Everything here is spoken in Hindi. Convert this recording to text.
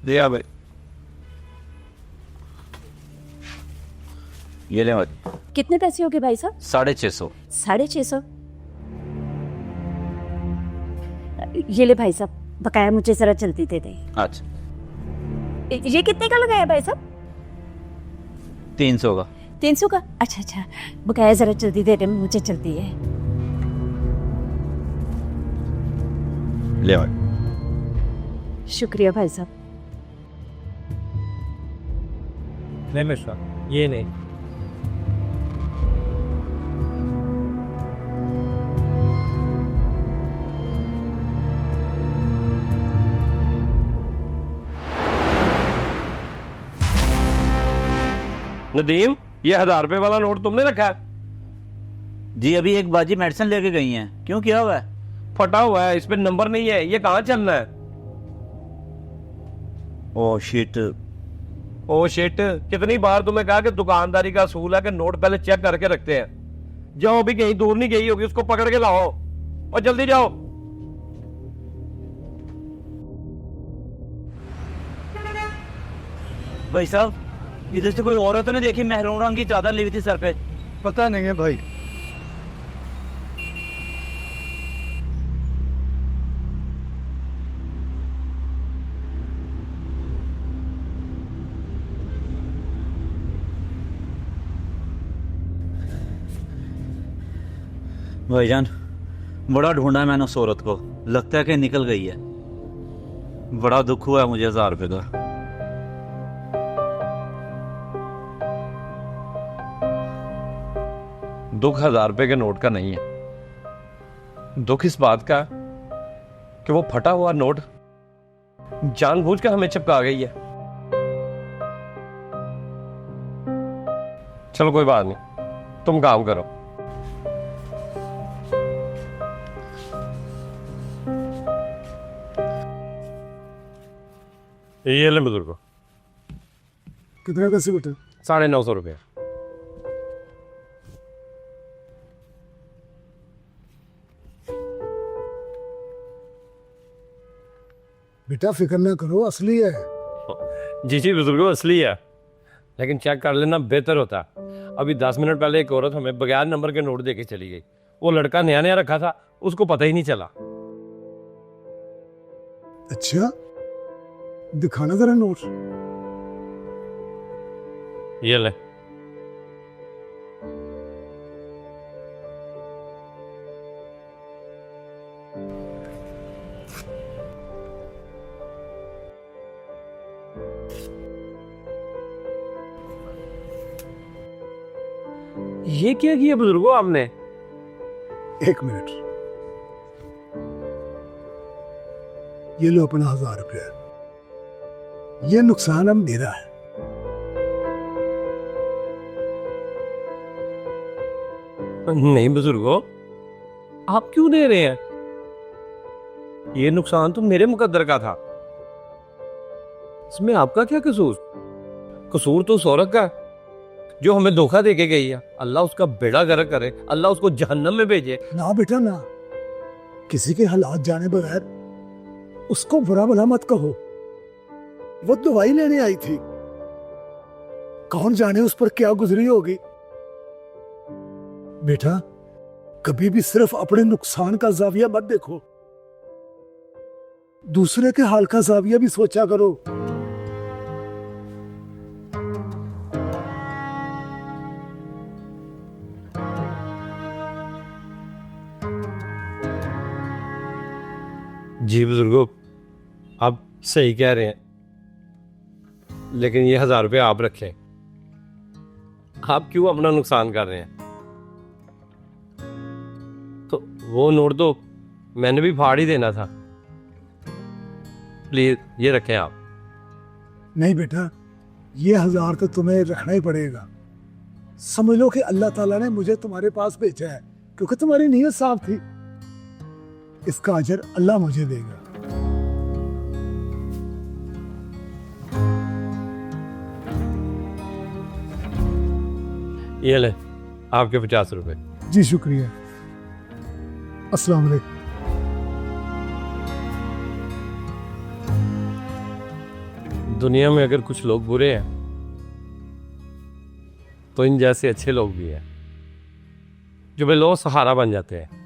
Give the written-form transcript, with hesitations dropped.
दिया भाई। ये ले मत। कितने पैसे हो गए भाई साहब? 650। 650। ये ले भाई साहब, बकाया मुझे जरा जल्दी दे दे। अच्छा, ये कितने का लगाया भाई साहब? 300 का। 300 का? अच्छा अच्छा, बकाया जरा जल्दी दे दे, मुझे जल्दी है। ले भाई। शुक्रिया भाई साहब। नहीं मिश्रा, ये नहीं। नदीम, ये 1000 रुपए वाला नोट तुमने रखा है? जी अभी एक बाजी मेडिसिन लेके गई हैं। क्यों, क्या हुआ है? फटा हुआ है, इस पे नंबर नहीं है। ये कहाँ चलना है? Oh shit. ओ शिट, कितनी बार तुम्हें कहा कि दुकानदारी का असूल है कि नोट पहले चेक करके रखते हैं। जाओ, अभी कहीं दूर नहीं गई होगी, उसको पकड़ के लाओ और जल्दी जाओ। भाई साहब, इधर से कोई औरत ने देखी महरून रंग की चादर ली हुई थी सर पे? पता नहीं है भाई। भाईजान, बड़ा ढूंढा मैंने उस औरत को, लगता है कि निकल गई है। बड़ा दुख हुआ है मुझे 1000 रुपए का। दुख 1000 रुपए के नोट का नहीं है, दुख इस बात का कि वो फटा हुआ नोट जानबूझ कर हमें चिपका गई है। चलो कोई बात नहीं, तुम काम करो। ये ले बुजुर्गो, कितने पैसे बेटे? 950 रुपये। बेटा फिक्र ना करो, असली है। जी जी बुजुर्गो, असली है, लेकिन चेक कर लेना बेहतर होता। अभी 10 मिनट पहले एक औरत हमें बगैर नंबर के नोट देके चली गई। वो लड़का नया नया रखा था, उसको पता ही नहीं चला। अच्छा, दिखाना जरा नोट। ये ले। ये क्या किया बुजुर्गो आपने? 1 मिनट, ये लो अपना 1000 रुपया। ये नुकसान अब मेरा है। नहीं बुजुर्गो, आप क्यों दे रहे हैं? ये नुकसान तो मेरे मुकद्दर का था, इसमें आपका क्या कसूर? कसूर तो सौरभ का जो हमें धोखा देके गई है। अल्लाह उसका बेड़ा गर्क करे, अल्लाह उसको जहन्नम में भेजे। ना बेटा ना, किसी के हालात जाने बगैर उसको बुरा भला मत कहो। वो दवाई लेने आई थी, कौन जाने उस पर क्या गुजरी होगी। बेटा, कभी भी सिर्फ अपने नुकसान का जाविया मत देखो, दूसरे के हाल का जाविया भी सोचा करो। जी बुजुर्गो, आप सही कह रहे हैं, लेकिन ये 1000 रुपये आप रखें। आप क्यों अपना नुकसान कर रहे हैं? तो वो नोट तो मैंने भी फाड़ ही देना था। प्लीज ये रखें आप। नहीं बेटा, ये 1000 तो तुम्हें रखना ही पड़ेगा। समझ लो कि अल्लाह ताला ने मुझे तुम्हारे पास भेजा है क्योंकि तुम्हारी नीयत साफ थी। इसका अजर अल्लाह मुझे देगा। ये ले आपके 50 रुपए। जी शुक्रिया। अस्सलाम वालेकुम। दुनिया में अगर कुछ लोग बुरे हैं तो इन जैसे अच्छे लोग भी हैं जो बेलो सहारा बन जाते हैं।